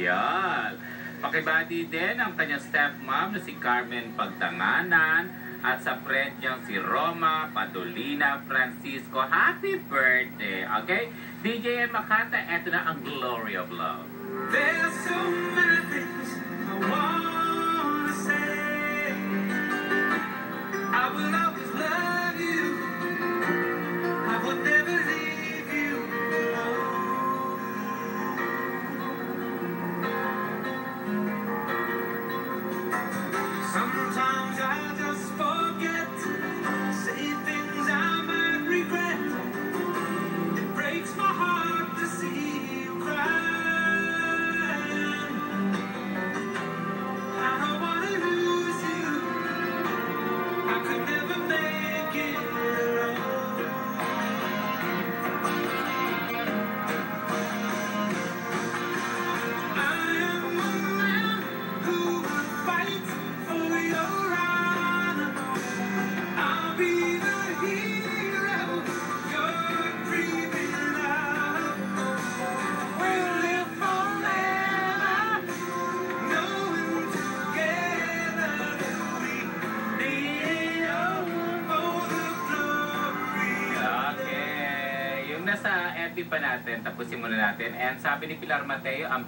Yan. Pakibati din ang kanyang stepmom na si Carmen Pagtanganan at sa friend niyang si Roma Padolina Francisco. Happy birthday! Okay? DJ Makata, eto na ang Glory of Love. There's so many things I wanna say. I will always love you. I would never leave you alone. Sometimes I just forget to say things I might regret. It breaks my heart to see you cry. Nasa FB pa natin, tapusin muna natin. And sabi ni Pilar Mateo, ang